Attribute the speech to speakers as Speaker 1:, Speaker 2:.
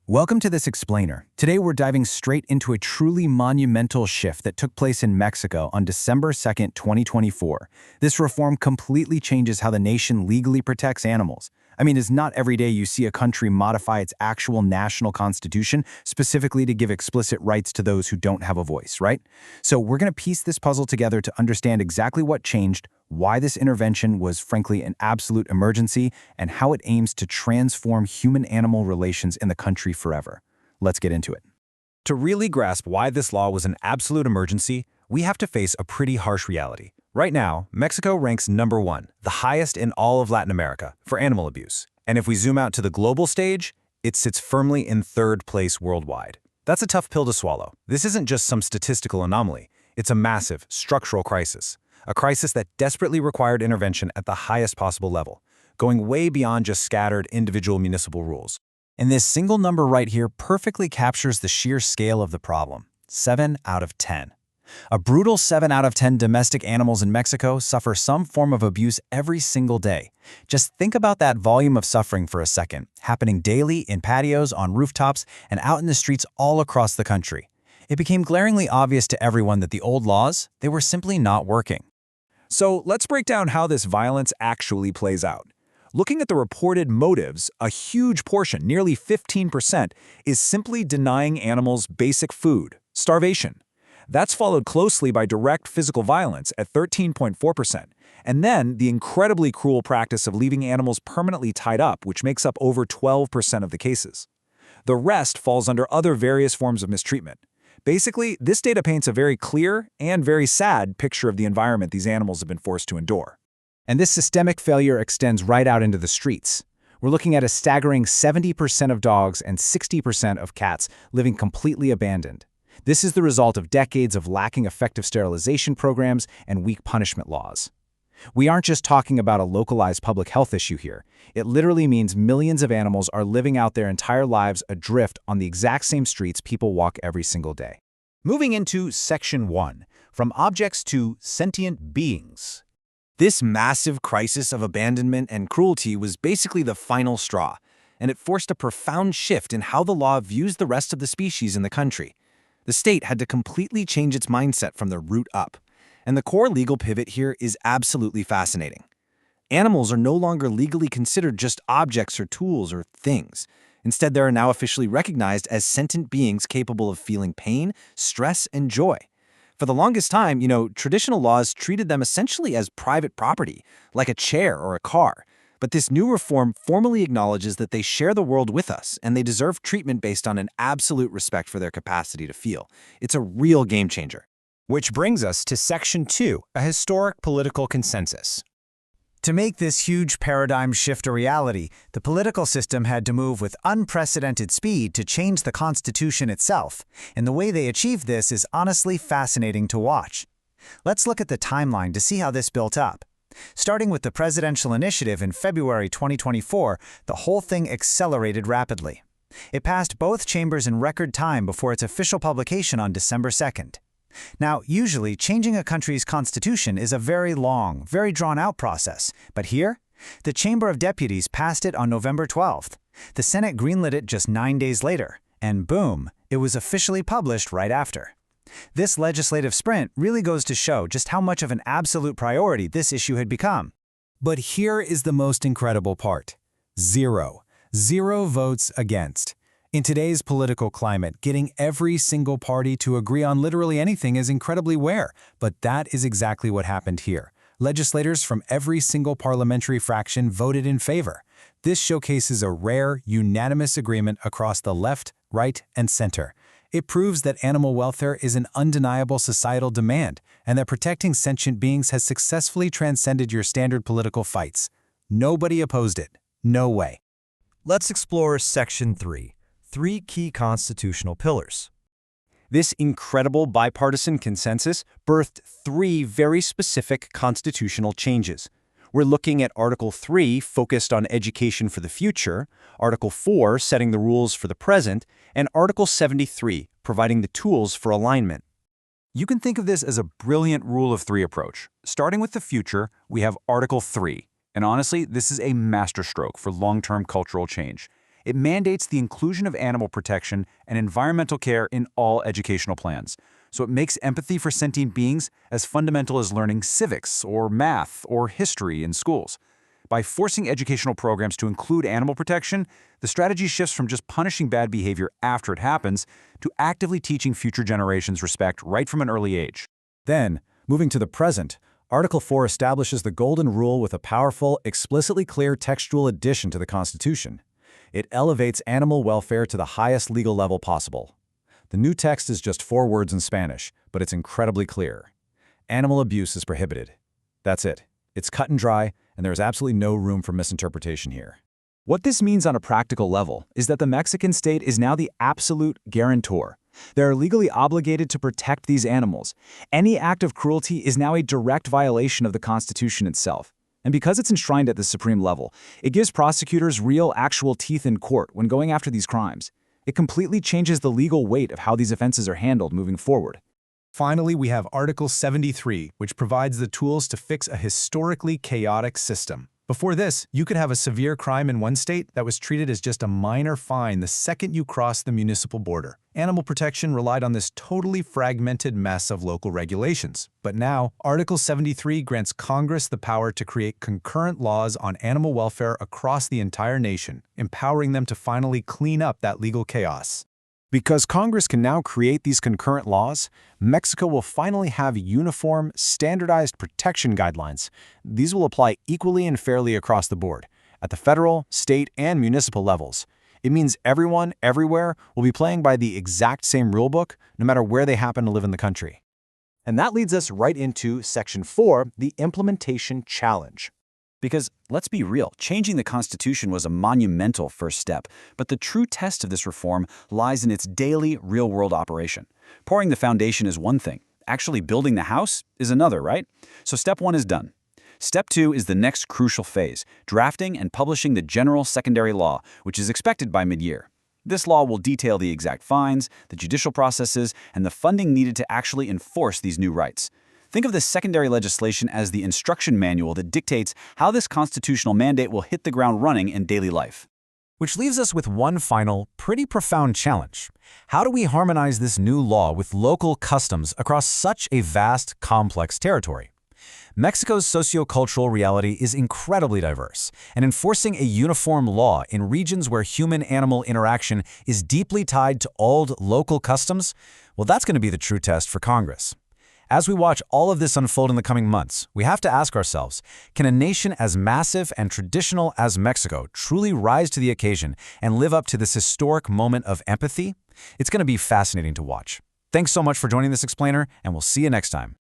Speaker 1: Welcome to this explainer. Today we're diving straight into a truly monumental shift that took place in Mexico on December 2nd, 2024. This reform completely changes how the nation legally protects animals. It's not every day you see a country modify its actual national constitution specifically to give explicit rights to those who don't have a voice, right? So we're going to piece this puzzle together to understand exactly what changed, why this intervention was frankly an absolute emergency, and how it aims to transform human-animal relations in the country forever. Let's get into it.
Speaker 2: To really grasp why this law was an absolute emergency, we have to face a pretty harsh reality. Right now, Mexico ranks number 1, the highest in all of Latin America, for animal abuse. And if we zoom out to the global stage, it sits firmly in 3rd place worldwide. That's a tough pill to swallow. This isn't just some statistical anomaly. It's a massive, structural crisis. A crisis that desperately required intervention at the highest possible level, going way beyond just scattered individual municipal rules.
Speaker 1: And this single number right here perfectly captures the sheer scale of the problem. 7 out of 10. A brutal 7 out of 10 domestic animals in Mexico suffer some form of abuse every single day. Just think about that volume of suffering for a second, happening daily in patios, on rooftops, and out in the streets all across the country. It became glaringly obvious to everyone that the old laws, they were simply not working.
Speaker 2: So let's break down how this violence actually plays out. Looking at the reported motives, a huge portion, nearly 15%, is simply denying animals basic food, starvation. That's followed closely by direct physical violence at 13.4%, and then the incredibly cruel practice of leaving animals permanently tied up, which makes up over 12% of the cases. The rest falls under other various forms of mistreatment. Basically, this data paints a very clear and very sad picture of the environment these animals have been forced to endure.
Speaker 1: And this systemic failure extends right out into the streets. We're looking at a staggering 70% of dogs and 60% of cats living completely abandoned. This is the result of decades of lacking effective sterilization programs and weak punishment laws. We aren't just talking about a localized public health issue here. It literally means millions of animals are living out their entire lives adrift on the exact same streets people walk every single day.
Speaker 2: Moving into Section 1, from objects to sentient beings.
Speaker 1: This massive crisis of abandonment and cruelty was basically the final straw, and it forced a profound shift in how the law views the rest of the species in the country. The state had to completely change its mindset from the root up. And the core legal pivot here is absolutely fascinating. Animals are no longer legally considered just objects or tools or things. Instead, they are now officially recognized as sentient beings capable of feeling pain, stress, and joy. For the longest time, traditional laws treated them essentially as private property, like a chair or a car. But this new reform formally acknowledges that they share the world with us, and they deserve treatment based on an absolute respect for their capacity to feel. It's a real game changer.
Speaker 2: Which brings us to Section 2, a historic political consensus.
Speaker 3: To make this huge paradigm shift a reality, the political system had to move with unprecedented speed to change the Constitution itself, and the way they achieved this is honestly fascinating to watch. Let's look at the timeline to see how this built up. Starting with the presidential initiative in February 2024, the whole thing accelerated rapidly. It passed both chambers in record time before its official publication on December 2nd. Now, usually, changing a country's constitution is a very long, very drawn-out process. But here, the Chamber of Deputies passed it on November 12th. The Senate greenlit it just 9 days later. And boom, it was officially published right after. This legislative sprint really goes to show just how much of an absolute priority this issue had become.
Speaker 1: But here is the most incredible part. Zero votes against. In today's political climate, getting every single party to agree on literally anything is incredibly rare, but that is exactly what happened here. Legislators from every single parliamentary fraction voted in favor. This showcases a rare, unanimous agreement across the left, right, and center. It proves that animal welfare is an undeniable societal demand, and that protecting sentient beings has successfully transcended your standard political fights. Nobody opposed it. No way.
Speaker 4: Let's explore Section 3. 3 key constitutional pillars.
Speaker 2: This incredible bipartisan consensus birthed 3 very specific constitutional changes. We're looking at Article 3, focused on education for the future, Article 4, setting the rules for the present, and Article 73, providing the tools for alignment.
Speaker 1: You can think of this as a brilliant rule of 3 approach. Starting with the future, we have Article 3. And honestly, this is a masterstroke for long-term cultural change.
Speaker 2: It mandates the inclusion of animal protection and environmental care in all educational plans. So it makes empathy for sentient beings as fundamental as learning civics or math or history in schools. By forcing educational programs to include animal protection, the strategy shifts from just punishing bad behavior after it happens to actively teaching future generations respect right from an early age.
Speaker 1: Then, moving to the present, Article 4 establishes the Golden Rule with a powerful, explicitly clear textual addition to the Constitution. It elevates animal welfare to the highest legal level possible. The new text is just 4 words in Spanish, but it's incredibly clear. Animal abuse is prohibited. That's it. It's cut and dry, and there is absolutely no room for misinterpretation here.
Speaker 2: What this means on a practical level is that the Mexican state is now the absolute guarantor. They are legally obligated to protect these animals. Any act of cruelty is now a direct violation of the Constitution itself. And because it's enshrined at the supreme level, it gives prosecutors real, actual teeth in court when going after these crimes. It completely changes the legal weight of how these offenses are handled moving forward.
Speaker 5: Finally, we have Article 73, which provides the tools to fix a historically chaotic system. Before this, you could have a severe crime in one state that was treated as just a minor fine the second you crossed the municipal border. Animal protection relied on this totally fragmented mess of local regulations. But now, Article 73 grants Congress the power to create concurrent laws on animal welfare across the entire nation, empowering them to finally clean up that legal chaos.
Speaker 1: Because Congress can now create these concurrent laws, Mexico will finally have uniform, standardized protection guidelines. These will apply equally and fairly across the board, at the federal, state, and municipal levels. It means everyone, everywhere, will be playing by the exact same rulebook, no matter where they happen to live in the country. And that leads us right into Section 4, the Implementation Challenge. Because, let's be real, changing the Constitution was a monumental first step, but the true test of this reform lies in its daily, real-world operation. Pouring the foundation is one thing. Actually building the house is another, right? So step 1 is done. Step 2 is the next crucial phase, drafting and publishing the general secondary law, which is expected by mid-year. This law will detail the exact fines, the judicial processes, and the funding needed to actually enforce these new rights. Think of this secondary legislation as the instruction manual that dictates how this constitutional mandate will hit the ground running in daily life.
Speaker 3: Which leaves us with one final, pretty profound challenge. How do we harmonize this new law with local customs across such a vast, complex territory? Mexico's sociocultural reality is incredibly diverse, and enforcing a uniform law in regions where human-animal interaction is deeply tied to old local customs, well, that's going to be the true test for Congress. As we watch all of this unfold in the coming months, we have to ask ourselves, can a nation as massive and traditional as Mexico truly rise to the occasion and live up to this historic moment of empathy? It's going to be fascinating to watch. Thanks so much for joining this explainer, and we'll see you next time.